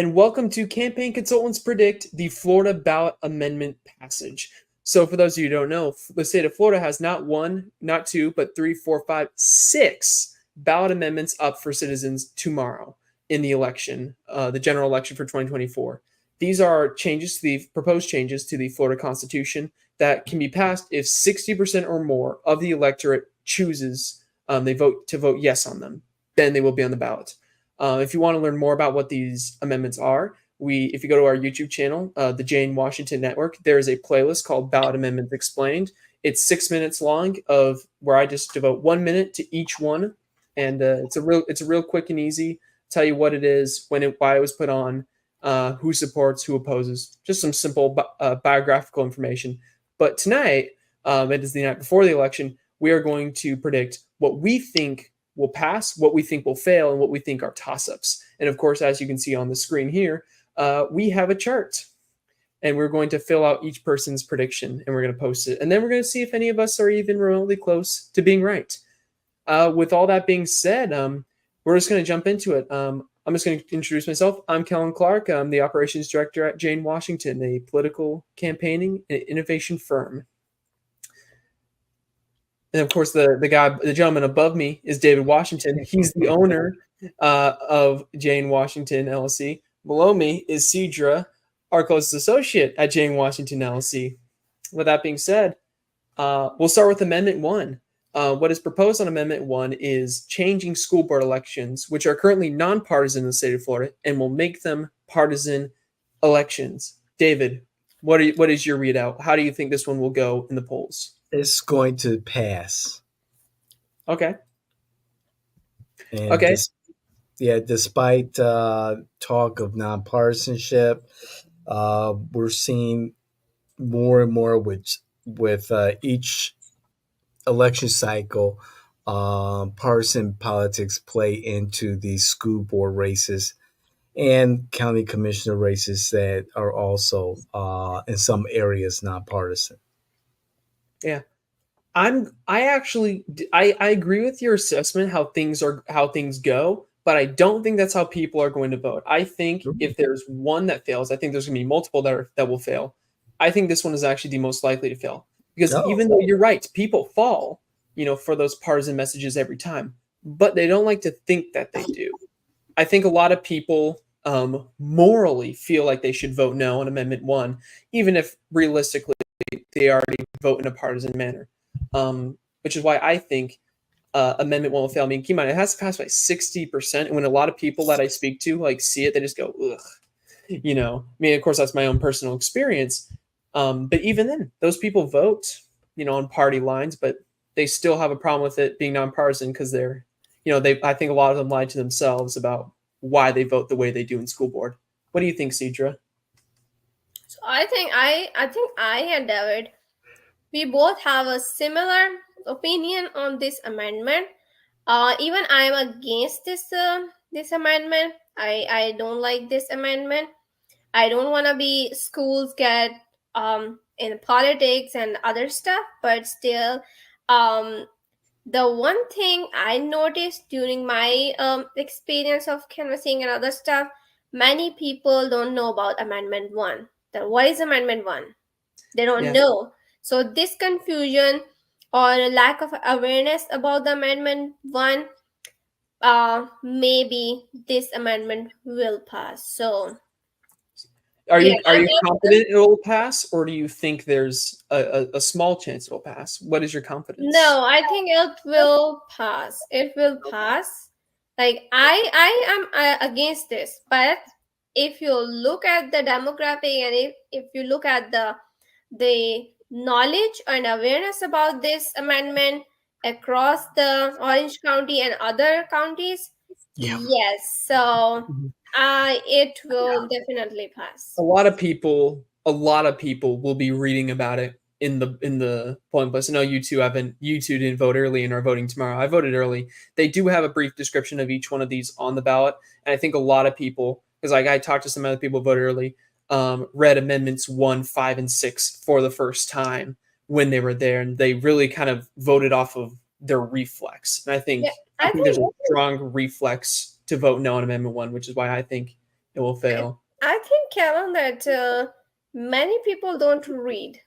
and welcome to Campaign Consultants Predict the Florida Ballot Amendment passage. So, for those of you who don't know, the state of Florida has not one, not two, but three, four, five, six ballot amendments up for citizens tomorrow in the election, the general election for 2024. These are proposed changes to the Florida Constitution that can be passed if 60% or more of the electorate chooses they vote yes on them. Then they will be on the ballot. If you want to learn more about what these amendments are, if you go to our YouTube channel, the J&Washington Network, there is a playlist called Ballot Amendments Explained. It's 6 minutes long of where I just devote 1 minute to each one, and it's a real quick and easy. Tell you what it is, why it was put on, who supports, who opposes, just some simple biographical information. But tonight, it is the night before the election, we are going to predict what we think will pass, what we think will fail, and what we think are toss-ups. And of course, as you can see on the screen here, we have a chart. And we're going to fill out each person's prediction, and we're going to post it. And then we're going to see if any of us are even remotely close to being right. With all that being said, we're just going to jump into it. I'm just going to introduce myself. I'm Kellen Clark. I'm the operations director at J&Washington, a political campaigning and innovation firm. And of course, the gentleman above me is David Washington. He's the owner of J&Washington LLC. Below me is Cedra, our closest associate at J&Washington LLC. With that being said, we'll start with Amendment 1. What is proposed on Amendment 1 is changing school board elections, which are currently nonpartisan in the state of Florida, and will make them partisan elections. David, what is your readout? How do you think this one will go in the polls? It's going to pass. Okay. And okay. Despite talk of nonpartisanship, we're seeing more and more with each election cycle, partisan politics play into these school board races and county commissioner races that are also in some areas nonpartisan. Yeah, I agree with your assessment how things go, but I don't think that's how people are going to vote. I think if there's one that fails, I think there's going to be multiple that will fail. I think this one is actually the most likely to fail because even though you're right, people fall, for those partisan messages every time, but they don't like to think that they do. I think a lot of people morally feel like they should vote no on Amendment 1, even if realistically they already vote in a partisan manner, which is why I think Amendment 1 will fail. I mean, keep in mind, it has to pass by 60%, and when a lot of people that I speak to see it, they just go, ugh. I mean, of course, that's my own personal experience, but even then, those people vote, on party lines, but they still have a problem with it being nonpartisan because they're, I think a lot of them lie to themselves about why they vote the way they do in school board. What do you think, Cedra? So I think I and David, we both have a similar opinion on this amendment. Even I am against this amendment. I don't like this amendment. I don't want to be schools get in politics and other stuff, but still, the one thing I noticed during my experience of canvassing and other stuff, many people don't know about Amendment 1. What is Amendment 1? They don't know. So this confusion or lack of awareness about the Amendment 1, maybe this amendment will pass. So are you confident it will pass, or do you think there's a small chance it will pass? What is your confidence? No, I think it will pass. It will pass. Like I am against this, but if you look at the demographic and if you look at the knowledge and awareness about this amendment across the Orange County and other counties, yes, so it will definitely pass. A lot of people will be reading about it in the polling place. I know you two didn't vote early and are voting tomorrow. I voted early. They do have a brief description of each one of these on the ballot, and I think a lot of people, because I talked to some other people who voted early, read Amendments 1, 5, and 6 for the first time when they were there, and they really kind of voted off of their reflex. And I think there's a strong reflex to vote no on Amendment 1, which is why I think it will fail. I think, Kevin, that many people don't read.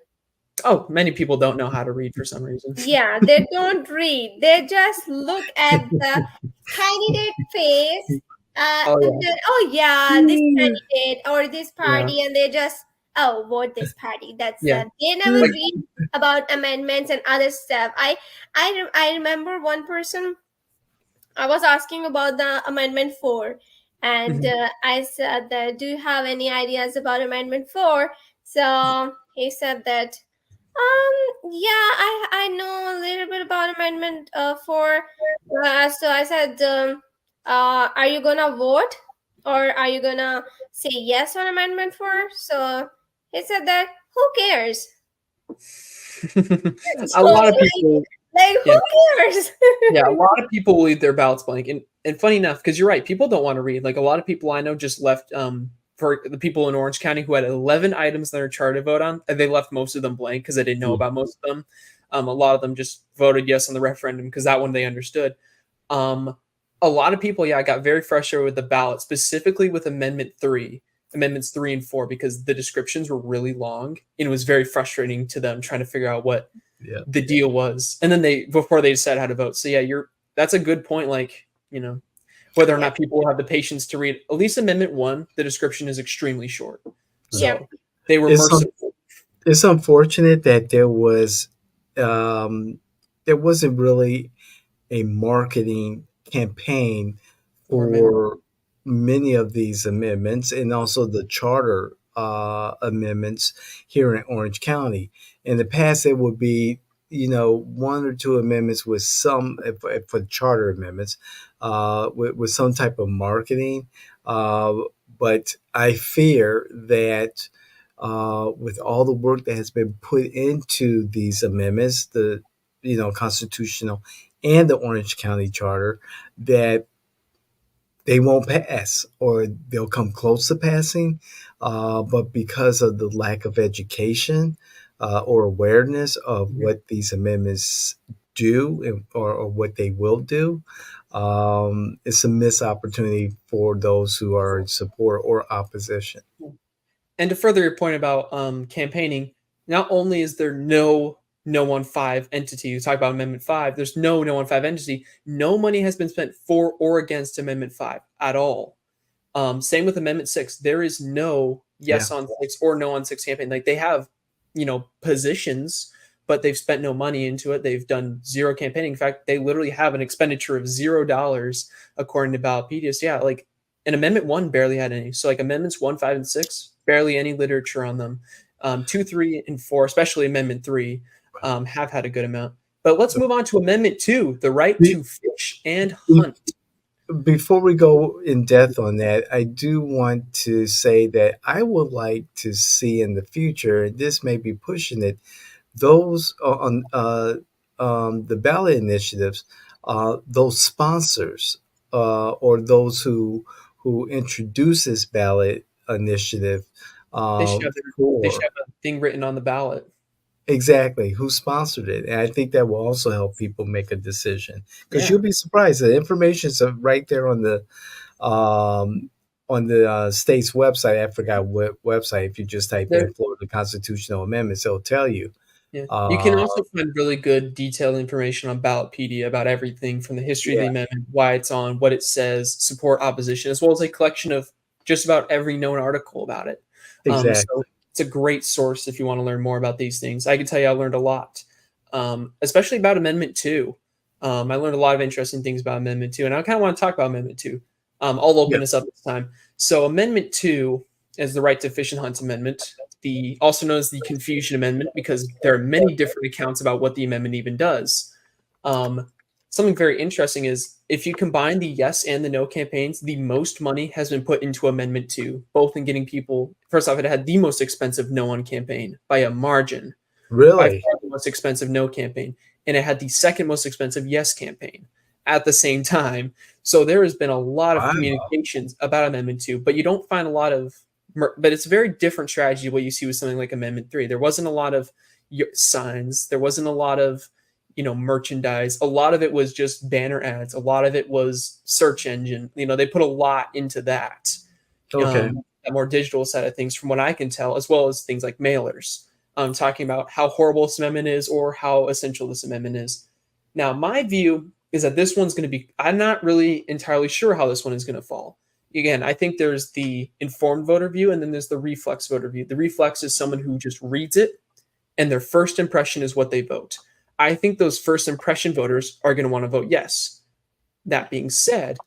Oh, many people don't know how to read for some reason. Yeah, they don't read. They just look at the candidate face. Oh And then, oh yeah, this Mm, candidate or this yeah, party, and they just vote this party. That's yeah. they never mm, Like, read about amendments and other stuff. I remember one person. I was asking about the Amendment 4, and mhm. I said that, do you have any ideas about Amendment 4? So he said that, yeah, I know a little bit about Amendment 4. So I said, are you gonna vote or are you gonna say yes on Amendment 4? So he said that, who cares? A So, lot of people, like yeah, who cares? yeah, a lot of people will leave their ballots blank, and funny enough, because you're right, people don't want to read. Like a lot of people I know just left. For the people in Orange County who had 11 items on their chart to vote on, and they left most of them blank because they didn't know about most of them. A lot of them just voted yes on the referendum because that one they understood. Um, a lot of people, yeah, got very frustrated with the ballot, specifically with Amendments 3 and 4, because the descriptions were really long and it was very frustrating to them trying to figure out what yeah. the deal was. And then before they decide how to vote. So yeah, that's a good point. Like, whether or Yeah, not people will have the patience to read at least Amendment 1, the description is extremely short. yeah, So they were It's merciful. it's unfortunate that um, there wasn't really a marketing campaign For Amendment. for many of these amendments and also the charter amendments here in Orange County. In the past, it would be, one or two amendments with some, for charter amendments, with some type of marketing. Uh, but I fear that with all the work that has been put into these amendments, the constitutional and the Orange County Charter, that they won't pass or they'll come close to passing. But because of the lack of education or awareness of Mhm. what these amendments do or what they will do, it's a missed opportunity for those who are in support or opposition. And to further your point about campaigning, not only is there no on five entity, you talk about Amendment 5, there's no on five entity, no money has been spent for or against Amendment 5 at all. Same with Amendment 6. There is no Yeah, yes on 6 or no on 6 campaign. Like they have, positions, but they've spent no money into it. They've done zero campaigning. In fact, they literally have an expenditure of $0 according to Ballotpedia. So yeah, like and Amendment 1 barely had any. So like Amendments 1, 5, and 6, barely any literature on them. 2, 3, and 4, especially Amendment 3, have had a good amount. But let's move on to Amendment 2, the right Be- to fish and be- hunt. before we go in depth on that, I do want to say that I would like to see in the future, and this may be pushing it, those on the ballot initiatives, those sponsors or those who introduce this ballot initiative They uh, should have they should for have a thing written on the ballot. exactly who sponsored it, and I think that will also help people make a decision because Yeah. you'll be surprised the information is right there um, on the state's website. I forgot what website. If you just type There in Florida constitutional amendments, it'll tell you. yeah. You can Uh, also find really good detailed information on Ballotpedia about everything from the history of the yeah, amendment, why it's on, what it says, support, opposition, as well as a collection of just about every known article about it. So exactly. it's a great source if you want to learn more about these things. I can tell you I learned a lot, especially about Amendment 2. I learned a lot of interesting things about Amendment 2, and I kind of want to talk about Amendment 2. I'll open Yeah. this up this time. So Amendment 2 is the right to fish and hunt amendment, the also known as the Confusion Amendment, because there are many different accounts about what the amendment even does. Um, Something very interesting is if you combine the yes and the no campaigns, the most money has been put into Amendment 2, both in getting people. First off, it had the most expensive no on campaign by a margin, by Really? far the most expensive no campaign, and it had the second most expensive yes campaign at the same time. So there has been a lot of Wow. communications about Amendment 2, but you don't find a lot of but it's a very different strategy what you see with something like Amendment 3. There wasn't a lot of signs, there wasn't a lot of merchandise. A lot of it was just banner ads. A lot of it was search engine. They put a lot into that. Okay. that more digital side of things, from what I can tell, as well as things like mailers, talking about how horrible this amendment is or how essential this amendment is. Now, my view is that this one's going to be, I'm not really entirely sure how this one is going to fall. Again, I think there's the informed voter view and then there's the reflex voter view. The reflex is someone who just reads it and their first impression is what they vote. I think those first impression voters are going to want to vote yes. That being said,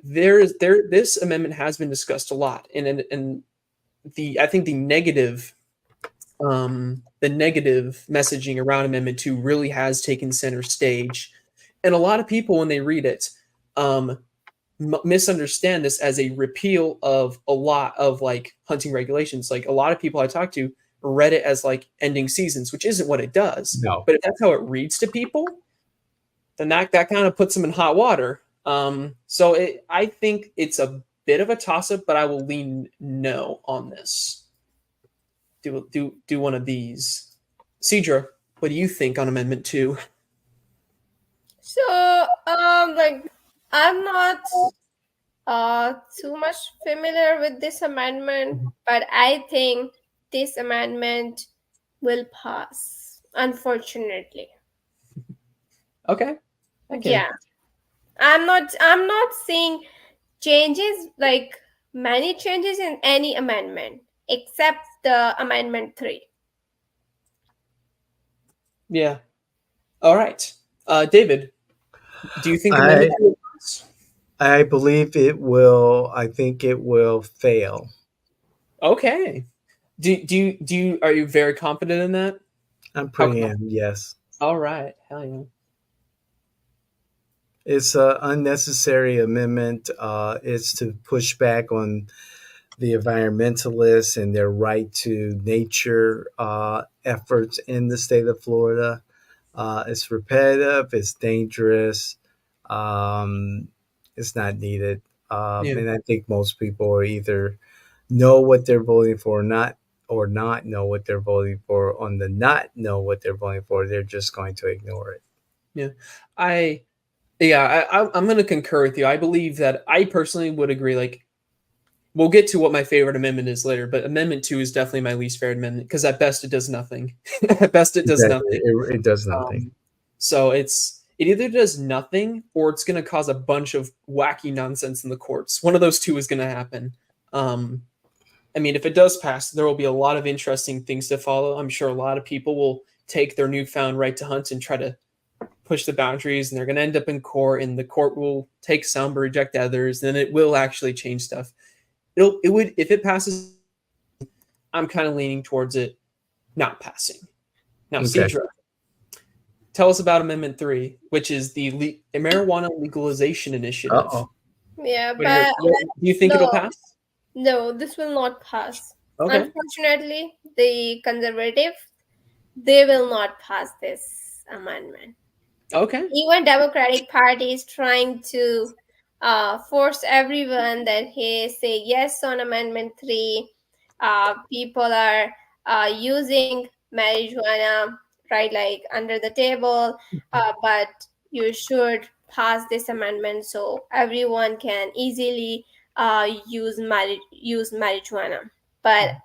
this amendment has been discussed a lot, and I think the negative messaging around Amendment 2 really has taken center stage, and a lot of people when they read it misunderstand this as a repeal of a lot of like hunting regulations. Like a lot of people I talked to read it as like ending seasons, which isn't what it does. No. But if that's how it reads to people, then that kind of puts them in hot water. I think it's a bit of a toss-up, but I will lean no on this. Do one of these. Cedra, what do you think on Amendment 2? So, like, I'm not too much familiar with this amendment, but I think this amendment will pass, unfortunately. Okay. Yeah. I'm not seeing changes, like many changes in any amendment except the Amendment 3. Yeah. All right. David, do you think Amendment 2 will pass? I believe it will. I think it will fail. Okay. Are you very confident in that? I'm pretty yes. All right. Hell yeah. It's an unnecessary amendment. It's to push back on the environmentalists and their right to nature efforts in the state of Florida. It's repetitive. It's dangerous. It's not needed. And I think most people are either know what they're voting for or not know what they're voting for. On the not know what they're voting for, they're just going to ignore it. Yeah. I'm going to concur with you. I believe that I personally would agree. Like, we'll get to what my favorite amendment is later, but Amendment 2 is definitely my least favorite amendment because at best it does nothing. At best it does nothing. It does nothing. So it either does nothing or it's going to cause a bunch of wacky nonsense in the courts. One of those two is going to happen. I mean, if it does pass, there will be a lot of interesting things to follow. I'm sure a lot of people will take their newfound right to hunt and try to push the boundaries, and they're going to end up in court, and the court will take some but reject others, and then it will actually change stuff. It would, if it passes, I'm kind of leaning towards it not passing. Now, okay. Cedra, tell us about Amendment 3, which is the marijuana legalization initiative. Uh-oh. Yeah, but do you think it'll pass? No, this will not pass. Okay. Unfortunately, the conservative, they will not pass this amendment. Okay. Even Democratic Party is trying to force everyone that say yes on Amendment 3. People are using marijuana, right, like under the table, but you should pass this amendment so everyone can easily use marijuana. But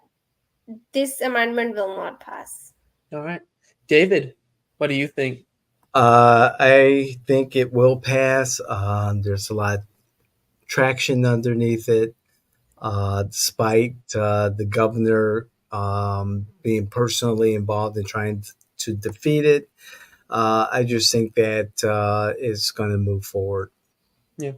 this amendment will not pass. All right. David, what do you think? I think it will pass. There's a lot of traction underneath it, despite the governor being personally involved in trying to defeat it. I just think that it's going to move forward. Yeah.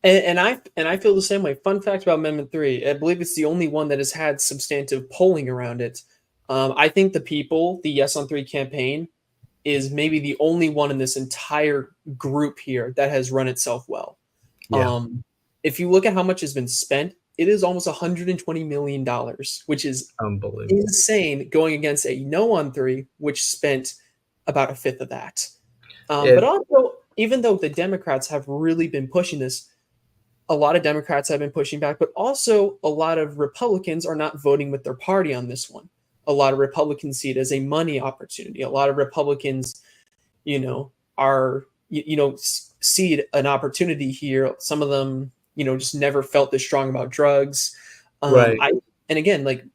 And I feel the same way. Fun fact about Amendment 3, I believe it's the only one that has had substantive polling around it. I think the Yes on 3 campaign, is maybe the only one in this entire group here that has run itself well. Yeah. If you look at how much has been spent, it is almost $120 million, which is unbelievable, insane, going against a No on 3, which spent about a fifth of that. But also, even though the Democrats have really been pushing this, a lot of Democrats have been pushing back, but also a lot of Republicans are not voting with their party on this one. A lot of Republicans see it as a money opportunity. A lot of Republicans, see an opportunity here. Some of them just never felt this strong about drugs. Right. I and again, like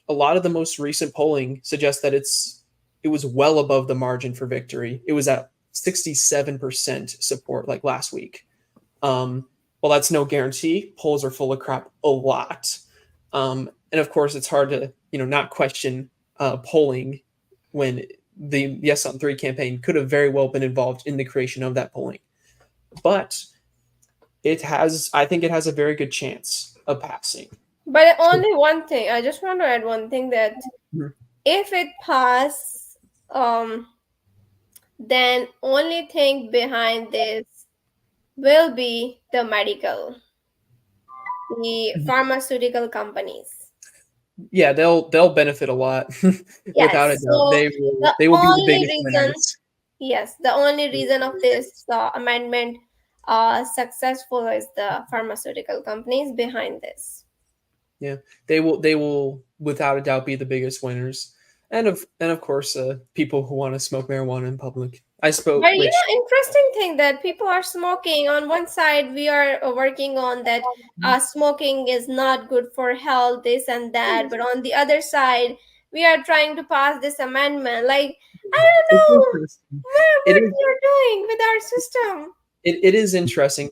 a lot of the most recent polling suggests that it was well above the margin for victory. It was at 67% support like last week. Well, that's no guarantee. Polls are full of crap a lot. And of course, it's hard to not question polling when the Yes on 3 campaign could have very well been involved in the creation of that polling. But I think it has a very good chance of passing. But only one thing, I just want to add one thing, that Mhm. if it pass, then only thing behind this will be the pharmaceutical companies. Yeah, they'll benefit a lot without a Yes. doubt. So the They will be the only biggest reason, winners. yes, the only reason of this amendment successful is the pharmaceutical companies behind this. Yeah, they will without a doubt be the biggest winners, and of course, people who want to smoke marijuana in public. I spoke, But which interesting thing that people are smoking. On one side, we are working on that smoking is not good for health, this and that. But on the other side, we are trying to pass this amendment. Like, I don't it's know interesting. It what is we are doing with our system. it is interesting.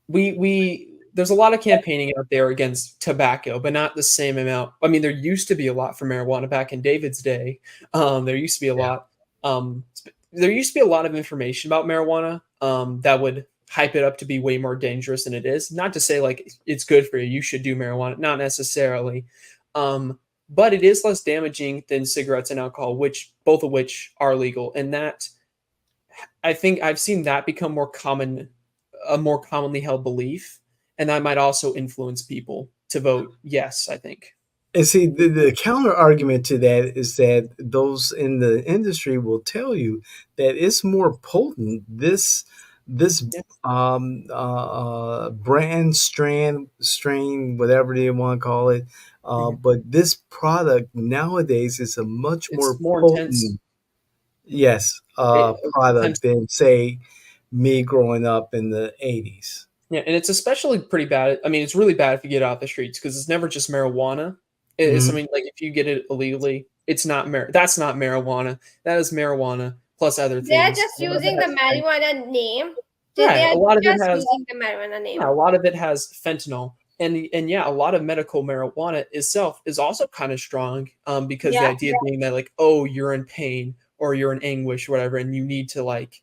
We there's a lot of campaigning out there against tobacco, but not the same amount. I mean, there used to be a lot for marijuana back in David's day. There used to be a Yeah. lot. There used to be a lot of information about marijuana that would hype it up to be way more dangerous than it is. Not to say like it's good for you, you should do marijuana, not necessarily. But it is less damaging than cigarettes and alcohol, which both of which are legal, and that I think I've seen that become a more commonly held belief, and that might also influence people to vote yes, I think. And see, the counter argument to that is that those in the industry will tell you that it's more potent. This Yeah. brand strain, whatever they want to call it, Mhm. but this product nowadays is a much more It's more intense. potent, yes, Intense. product than say me growing up in the 80s. Yeah, and it's especially pretty bad. I mean, it's really bad if you get it off the streets because it's never just marijuana. It's, I Mhm. mean, like if you get it illegally, it's not that's not marijuana. That is marijuana plus other They are things. just using the marijuana name. They Right. are A lot of it just has using the marijuana Yeah, a name. lot of it has fentanyl, and yeah, a lot of medical marijuana itself is also kind of strong, because the Yeah. idea being that like, oh, you're in pain or you're in anguish or whatever, and you need to like,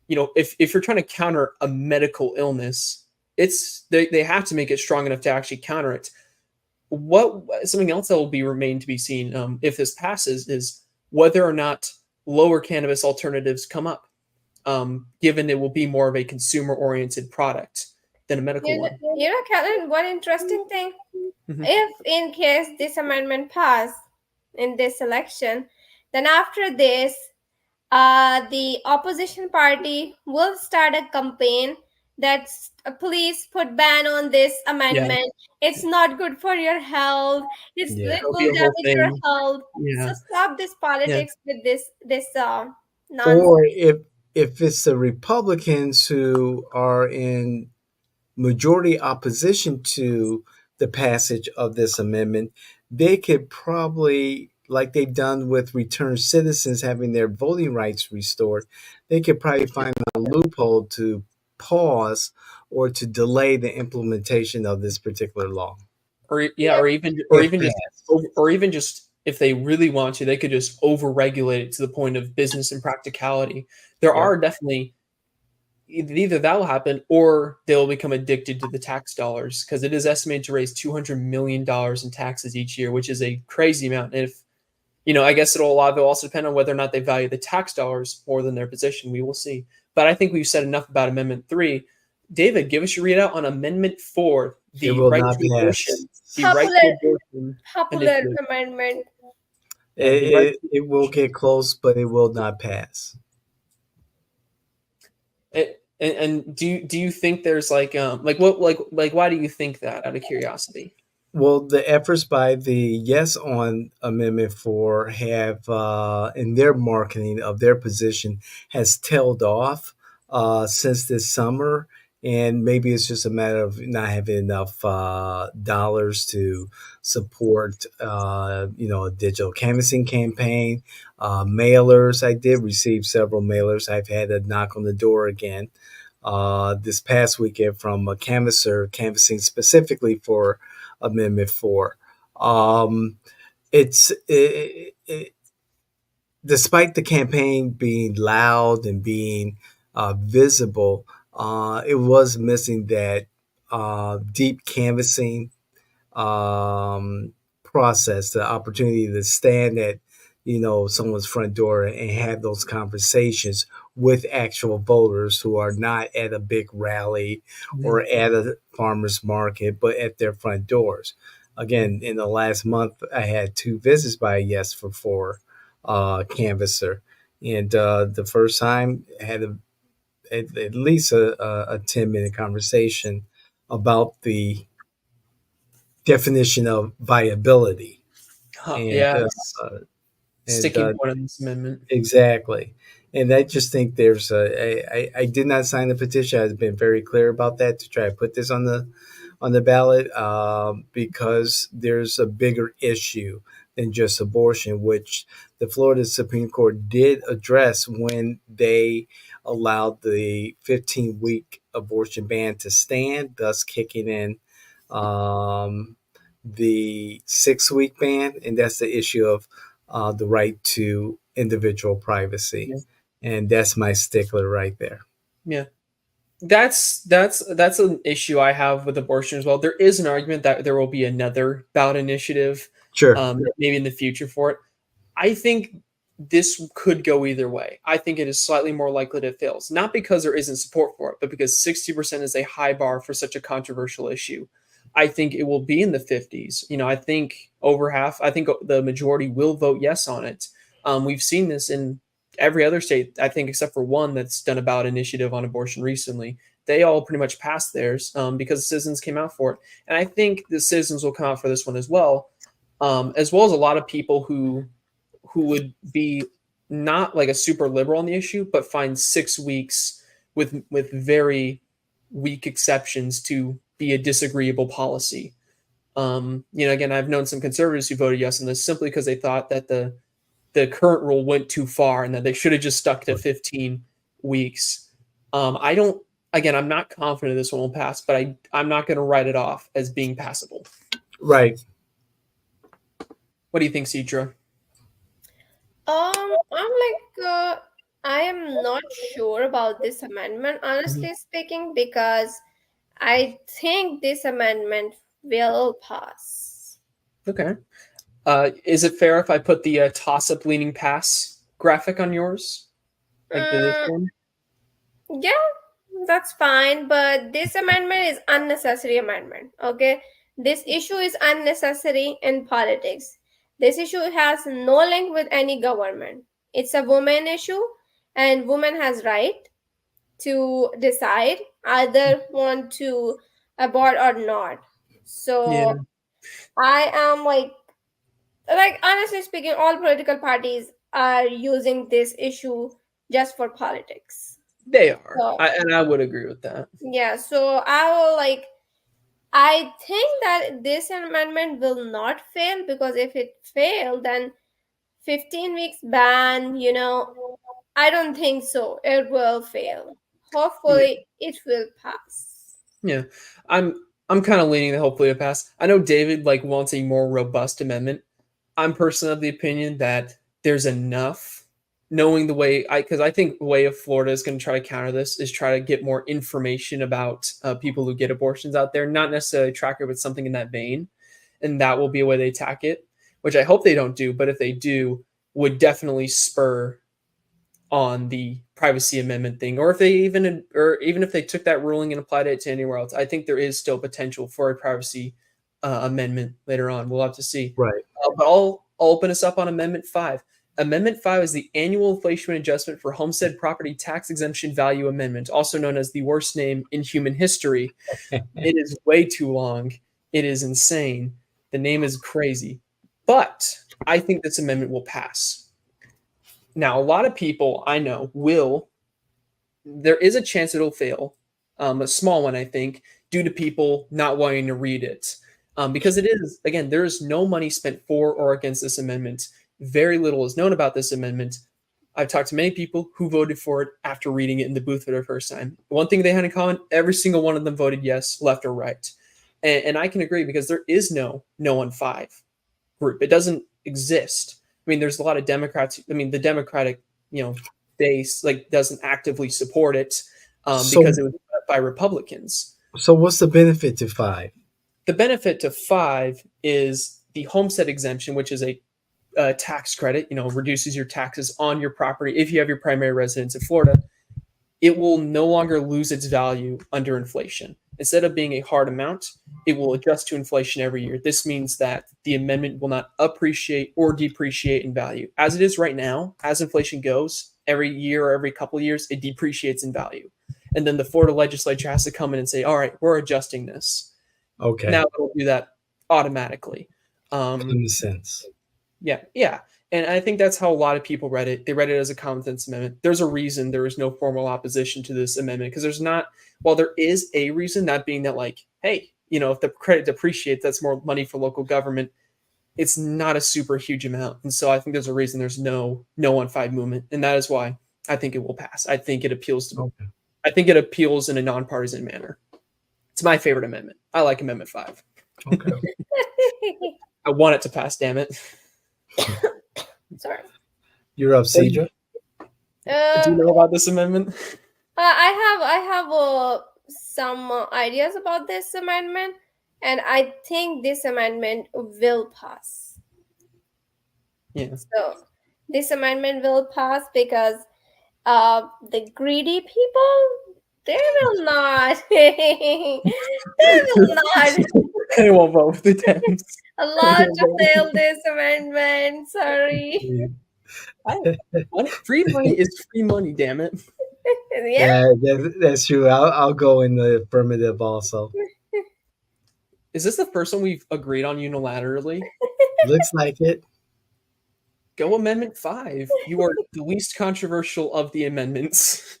if you're trying to counter a medical illness, they have to make it strong enough to actually counter it. What Something else that will be remain to be seen, if this passes, is whether or not lower cannabis alternatives come up, given it will be more of a consumer oriented product than a medical one. Kellen, one interesting thing. Mhm. If in case this amendment pass in this election, then after this, the opposition party will start a campaign that please put ban on this Yeah, amendment. It's not good for your health. Yeah. It there'll be will a whole damage your thing. health. So Yeah, stop this yeah. politics with this nonsense. Or if it's the Republicans who are in majority opposition to the passage of this amendment, they could probably, like they've done with returned citizens having their voting rights restored, they could probably find a loophole to pause or to delay the implementation of this particular law Yeah, or if passed. even just if they really want to, they could just over-regulate it to the point of business and practicality. There Yep. are definitely either that will happen or they'll become addicted to the tax dollars because it is estimated to raise $200 million in taxes each year, which is a crazy amount. And if I guess a lot of it will also depend on whether or not they value the tax dollars more than their position. We will see. But I think we've said enough about Amendment 3. David, give us your readout on Amendment 4, It the will right not to pass. abortion, the right Popular to abortion popular initiative. amendment. Yeah, the right It will get close, but it will not pass. and do you think there's like what like why do you think that, out of curiosity? Well, the efforts by the Yes on Amendment 4 have, in their marketing of their position, has tailed off since this summer. and maybe it's just a matter of not having enough dollars to support, a digital canvassing campaign, mailers. I did receive several mailers. I've had a knock on the door again this past weekend from a canvasser canvassing specifically for Amendment 4. Um, it's despite the campaign being loud and being visible, it was missing that deep canvassing um, process, the opportunity to stand at someone's front door and have those conversations with actual voters who are not at a big rally Yeah. or at a farmer's market, but at their front doors. Again, in the last month, I had two visits by a Yes for Four canvasser, and the first time I had at least a 10-minute conversation about the definition of viability. And Yes. and Sticking point on this amendment. exactly. And I just think I did not sign the petition. I've been very clear about that to try to put this on the ballot because there's a bigger issue than just abortion, which the Florida Supreme Court did address when they allowed the 15-week abortion ban to stand, thus kicking in um, the 6-week ban, and that's the issue of the right to individual privacy, Yeah. and that's my stickler right there. Yeah. That's an issue I have with abortion as well. There is an argument that there will be another ballot initiative, Sure. maybe in the future for it. I think this could go either way. I think it is slightly more likely that it fails, not because there isn't support for it, but because 60% is a high bar for such a controversial issue. I think it will be in the 50s. I think over half. I think the majority will vote yes on it. We've seen this in every other state, I think, except for one that's done a ballot initiative on abortion recently. They all pretty much passed theirs because the citizens came out for it. And I think the citizens will come out for this one as well as a lot of people who would be not like a super liberal on the issue, but find 6 weeks with very weak exceptions to be a disagreeable policy. Again, I've known some conservatives who voted yes on this simply because they thought that the current rule went too far and that they should have just stuck to 15 weeks. I don't. Again, I'm not confident this one will pass, but I'm not going to write it off as being passable. Right. What do you think, Cedra? I am not sure about this amendment, honestly speaking, because I think this amendment will pass. Okay. Is it fair if I put the toss-up leaning pass graphic on yours, like this one? Yeah, that's fine, but this amendment is unnecessary amendment. Okay, this issue is unnecessary in politics. This issue has no link with any government. It's a woman issue, and woman has right to decide either want to abort or not. Yeah, So I am like honestly speaking, all political parties are using this issue just for politics. they are, So and I would agree with that. yeah, so I think that this amendment will not fail, because if it failed, then 15 weeks ban, I don't think so. It will fail. Yeah, Hopefully it will pass. yeah. I'm I'm kind of leaning to hopefully it pass. I know David wants a more robust amendment. I'm personally of the opinion that there's enough, knowing the way because I think the way of Florida is going to try to counter this is try to get more information about people who get abortions out there, not necessarily a tracker, but something in that vein, and that will be a way they attack it, which I hope they don't do, but if they do, would definitely spur on the privacy amendment thing, or even if they took that ruling and applied it to anywhere else. I think there is still potential for a privacy amendment later on. We'll have to see. Right. But I'll open us up on Amendment 5. Amendment 5 is the annual inflation adjustment for homestead property tax exemption value amendment, also known as the worst name in human history. It is way too long. It is insane. The name is crazy. But I think this amendment will pass. Now, a lot of people I know there is a chance it'll fail, a small one, I think, due to people not wanting to read it. Because it is, again, there is no money spent for or against this amendment. Very little is known about this amendment. I've talked to many people who voted for it after reading it in the booth for the first time. One thing they had in common, every single one of them voted yes, left or right. And I can agree because there is no on 5 group. It doesn't exist. I mean, there's a lot of Democrats. I mean, the Democratic, base doesn't actively support it because it was put by Republicans. So what's the benefit to 5? The benefit to 5 is the homestead exemption, which is a tax credit, reduces your taxes on your property if you have your primary residence in Florida. It will no longer lose its value under inflation. Instead of being a hard amount, it will adjust to inflation every year. This means that the amendment will not appreciate or depreciate in value. As it is right now, as inflation goes, every year or every couple of years, it depreciates in value. And then the Florida legislature has to come in and say, all right, we're adjusting this. Okay. Now it'll do that automatically. In a sense. Yeah. And I think that's how a lot of people read it. They read it as a common sense amendment. There's a reason there is no formal opposition to this amendment because there's not, well, there is a reason, that being that hey, if the credit depreciates, that's more money for local government. It's not a super huge amount. And so I think there's a reason there's no on 5 movement. And that is why I think it will pass. I think it appeals to, I think it appeals in a nonpartisan manner. It's my favorite amendment. I like Amendment 5. Okay. I want it to pass, damn it. Sorry. You're up, Cedra. Do you know about this amendment? I have some ideas about this amendment, and I think this amendment will pass. Yeah. So this amendment will pass because the greedy people, they will not. They will not. They won't vote with the Dems. Allow to fail this amendment. Sorry. Free money is free money, damn it. Yeah. That's true. I'll go in the affirmative also. Is this the first one we've agreed on unilaterally? Looks like it. Go Amendment 5. You are the least controversial of the amendments.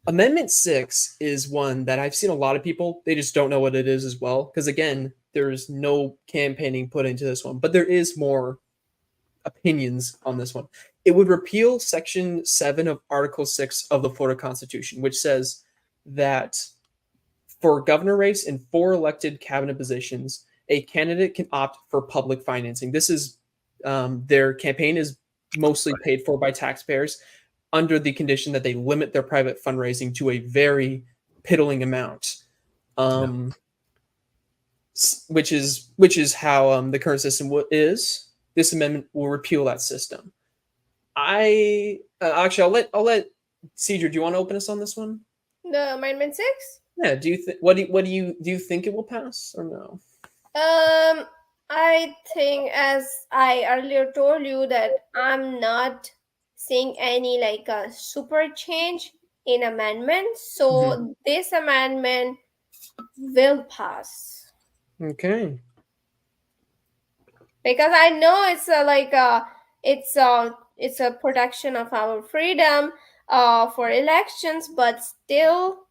Amendment 6 is one that I've seen a lot of people, they just don't know what it is as well. Because again, there's no campaigning put into this one, but there is more opinions on this one. It would repeal Section 7 of Article 6 of the Florida Constitution, which says that for governor race and 4 elected cabinet positions, a candidate can opt for public financing. This is their campaign is mostly paid for by taxpayers under the condition that they limit their private fundraising to a very piddling amount, which is how the current system is. This amendment will repeal that system. Actually, I'll let Cedra. Do you want to open us on this one? The Amendment 6? Yeah. Do you think do you think it will pass or no? I think, as I earlier told you, that I'm not seeing any a super change in amendments. So this amendment will pass. Okay. Because I know it's a protection of our freedom for elections, but still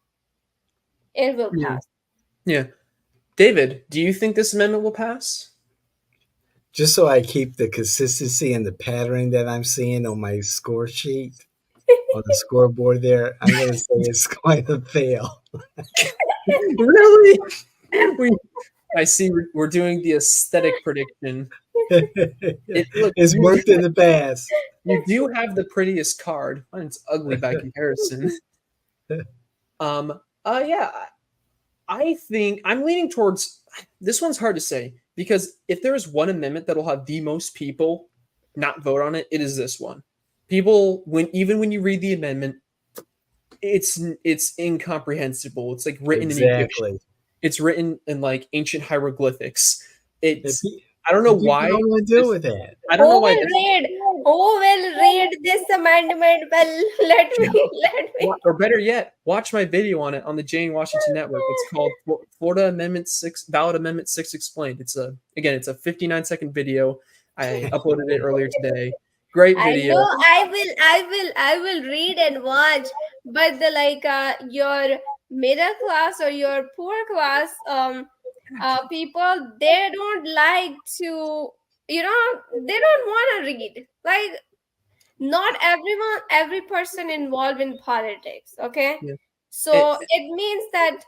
it will pass. Yeah. David, do you think this amendment will pass? Just so I keep the consistency and the pattern that I'm seeing on my score sheet, on the scoreboard there, I'm going to say it's going to fail. Really? I see we're doing the aesthetic prediction. It's worked in the past. You do have the prettiest card. Mine's ugly by comparison. Yeah. I think I'm leaning towards this one's hard to say because if there is one amendment that'll have the most people not vote on it, it is this one. People, when you read the amendment, it's incomprehensible. It's written in Egyptian. It's written in ancient hieroglyphics. I don't know why. What do I do with that? I don't know why. Who will read this amendment? Well, let me. Or better yet, watch my video on it on the J&Washington network. It's called Florida Amendment 6, Ballot Amendment 6 Explained. It's a 59-second video. I uploaded it earlier today. Great I video. know I will read and watch, but the your middle class or your poor class people, they don't like to, they don't want to read. Like, not every person involved in politics, okay? Yeah. So it means that,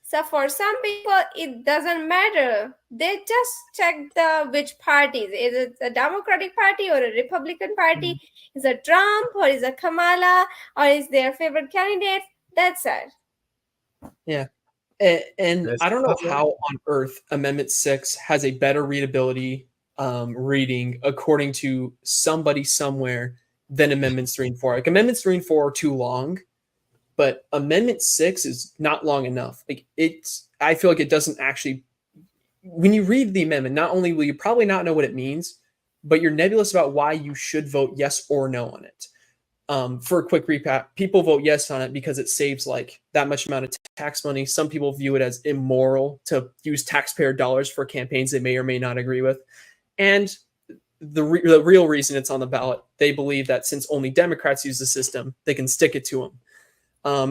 so for some people it doesn't matter, they just check the which parties, is it a Democratic Party or a Republican Party, is it Trump or is it Kamala or is their favorite candidate, that's it. Yeah. And That's I don't know okay. how on earth Amendment 6 has a better readability reading according to somebody somewhere than Amendments 3 and 4. Like Amendments 3 and 4 are too long, but Amendment 6 is not long enough. Like I feel like it doesn't actually, when you read the amendment, not only will you probably not know what it means, but you're nebulous about why you should vote yes or no on it. For a quick recap, people vote yes on it because it saves like that much amount of tax money. Some people view it as immoral to use taxpayer dollars for campaigns they may or may not agree with. And the real reason it's on the ballot, they believe that since only Democrats use the system, they can stick it to them.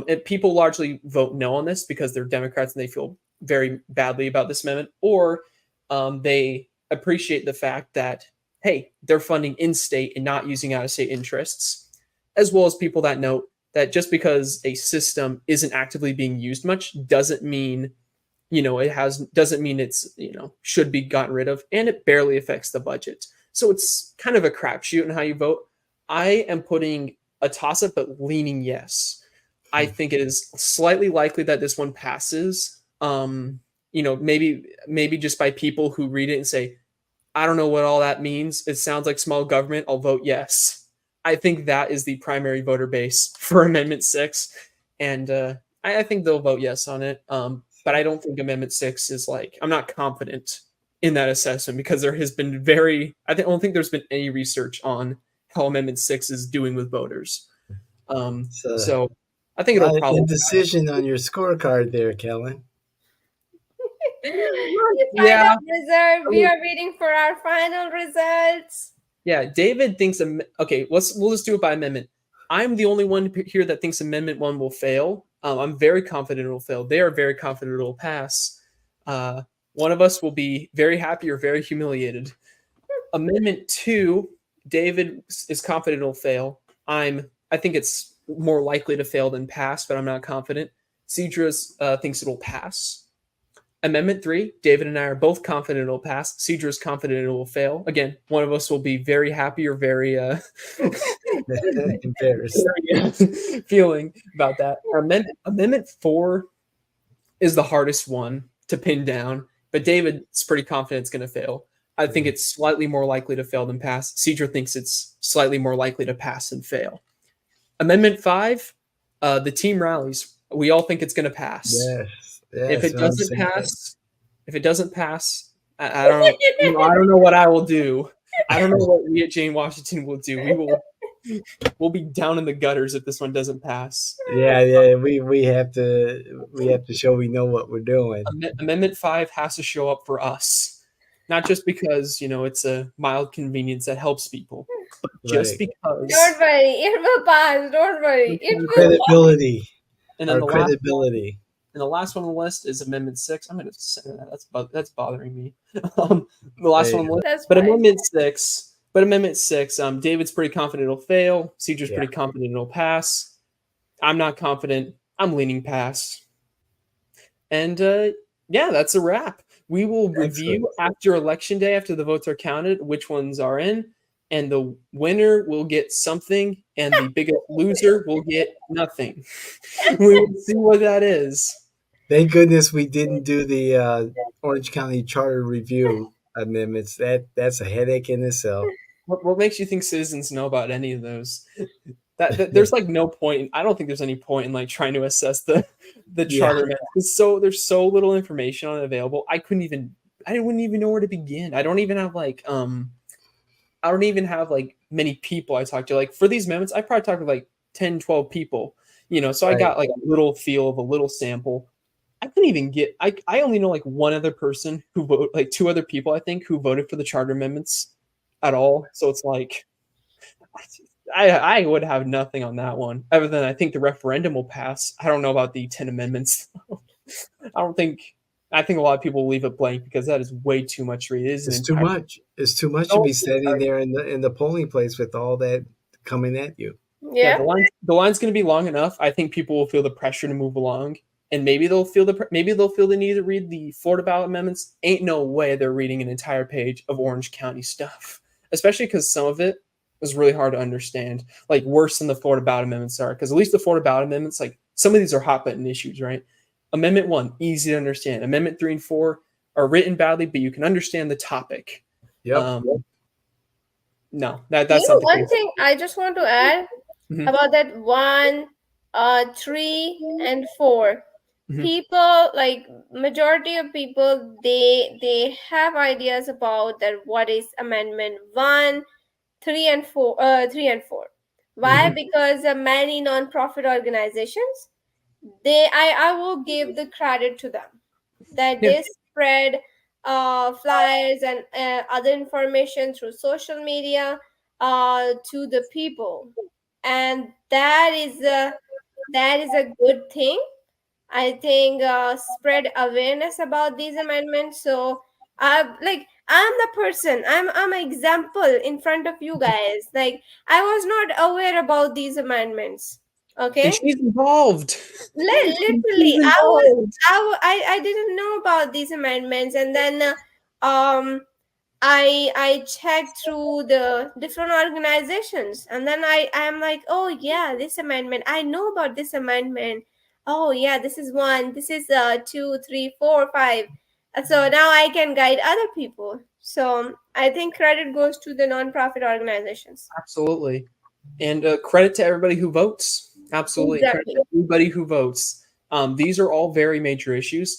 And people largely vote no on this because they're Democrats and they feel very badly about this amendment, or they appreciate the fact that, hey, they're funding in-state and not using out-of-state interests, as well as people that note that just because a system isn't actively being used much doesn't mean, doesn't mean it's, should be gotten rid of, and it barely affects the budget. So it's kind of a crapshoot in how you vote. I am putting a toss-up, but leaning yes. I think it is slightly likely that this one passes. Maybe just by people who read it and say, I don't know what all that means. It sounds like small government. I'll vote yes. I think that is the primary voter base for Amendment 6. And I think they'll vote yes on it. But I don't think Amendment 6 is I'm not confident in that assessment because there has been I don't think there's been any research on how Amendment 6 is doing with voters. So I think A it'll lot of probably indecision on your scorecard there, Kellen. The Yeah. final result, we are waiting for our final results. Yeah, David thinks okay. We'll just do it by amendment. I'm the only one here that thinks Amendment 1 will fail. I'm very confident it will fail. They are very confident it will pass. One of us will be very happy or very humiliated. Amendment 2, David is confident it'll fail. I think it's more likely to fail than pass, but I'm not confident. Cedra thinks it'll pass. Amendment 3, David and I are both confident it'll pass. Cedra is confident it will fail. Again, one of us will be very happy or very embarrassed feeling about that. Amendment 4 is the hardest one to pin down, but David's pretty confident it's going to fail. I think it's slightly more likely to fail than pass. Cedra thinks it's slightly more likely to pass than fail. Amendment 5, the team rallies. We all think it's going to pass. Yes. If it doesn't pass, I don't know what I will do. I don't know what we at J&Washington will do. We'll be down in the gutters if this one doesn't pass. Yeah. We have to show we know what we're doing. Amendment 5 has to show up for us, not just because it's a mild convenience that helps people, but just because. Don't worry, it will pass. Don't worry, it will credibility. Pass. And then credibility. And the last one on the list is Amendment 6. I'm going to say that. That's bothering me. The last one on the list. But Amendment 6, David's pretty confident it'll fail. Cedra's pretty confident it'll pass. I'm not confident. I'm leaning pass. And that's a wrap. We will review after Election Day, after the votes are counted, which ones are in. And the winner will get something, and the biggest loser will get nothing. We will see what that is. Thank goodness we didn't do the Orange County Charter Review amendments. That's a headache in itself. What makes you think citizens know about any of those? That there's no point. I don't think there's any point in trying to assess the charter amendments. So there's so little information on it available. I wouldn't even know where to begin. I don't even have many people I talk to. For these amendments, I probably talk to 10, 12 people. So I got a little feel of a little sample. I couldn't even get. I only know one other person who voted, 2 other people I think who voted for the charter amendments at all. So it's I would have nothing on that one other than I think the referendum will pass. I don't know about the 10 amendments. I think a lot of people will leave it blank because that is way too much to read. It is an It's too entire much. It's too much to no, be standing there in the polling place with all that coming at you. yeah, Yeah. the line's going to be long enough. I think people will feel the pressure to move along, and maybe they'll feel the need to read the Florida ballot amendments. Ain't no way they're reading an entire page of Orange County stuff, especially because some of it was really hard to understand, like worse than the Florida ballot amendments are. Because at least the Florida ballot amendments, like some of these are hot button issues, right? Amendment 1, easy to understand. Amendment 3 and 4 are written badly, but you can understand the topic. Yep. No, that's not the One case. thing I just want to add Mhm. about that 1, 3, and 4. Mhm. People, like majority of people, they have ideas about that what is Amendment 1, 3, and 4. 3 and 4. Why? Mhm. Because many non-profit organizations, I will give the credit to them that Yeah. they spread flyers and other information through social media to the people, and that is a good thing. I think spread awareness about these amendments. So like I'm the person, I'm an example in front of you guys. Like I was not aware about these amendments. And Okay. she's involved. Literally, She's involved. I didn't know about these amendments, and then I checked through the different organizations, and then I am like, oh yeah, this amendment, I know about this amendment. Oh yeah, this is 1, this is 2, 3, 4, 5. So now I can guide other people. So I think credit goes to the non-profit organizations. Absolutely. And credit to everybody who votes. Absolutely. Credit Exactly. to everybody who votes. These are all very major issues.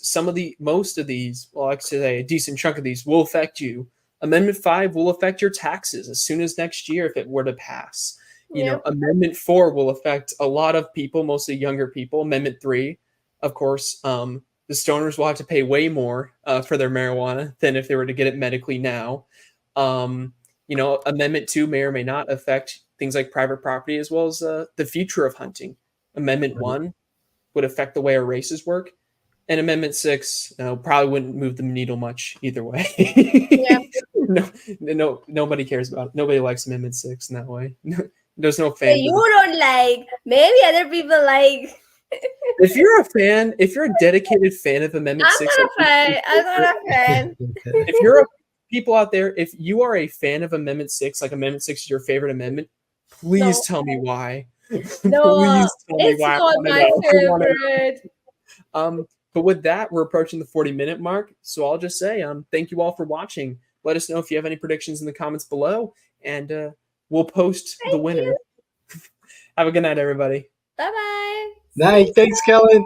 Most of these, well, I could say a decent chunk of these will affect you. Amendment 5 will affect your taxes as soon as next year if it were to pass. Yeah. Amendment 4 will affect a lot of people, mostly younger people. Amendment 3, of course, the stoners will have to pay way more for their marijuana than if they were to get it medically now. Amendment 2 may or may not affect things like private property as well as the future of hunting. Amendment 1 would affect the way our races work. And Amendment 6 probably wouldn't move the needle much either way. Yeah. No, nobody cares about it. Nobody likes Amendment 6 in that way. There's no Hey, fans. you don't like, maybe other people like. If you're a dedicated fan of Amendment I'm 6, not a fan. I'm not a fan. if you're a people out there, if you are a fan of Amendment 6, like Amendment 6 is your favorite amendment, please No, tell me why. no, Please tell me it's why. not my favorite. But with that, we're approaching the 40-minute mark. So I'll just say, thank you all for watching. Let us know if you have any predictions in the comments below, and we'll post the Thank winner. you. Have a good night, everybody. Bye bye. Night. Thanks, Kellen.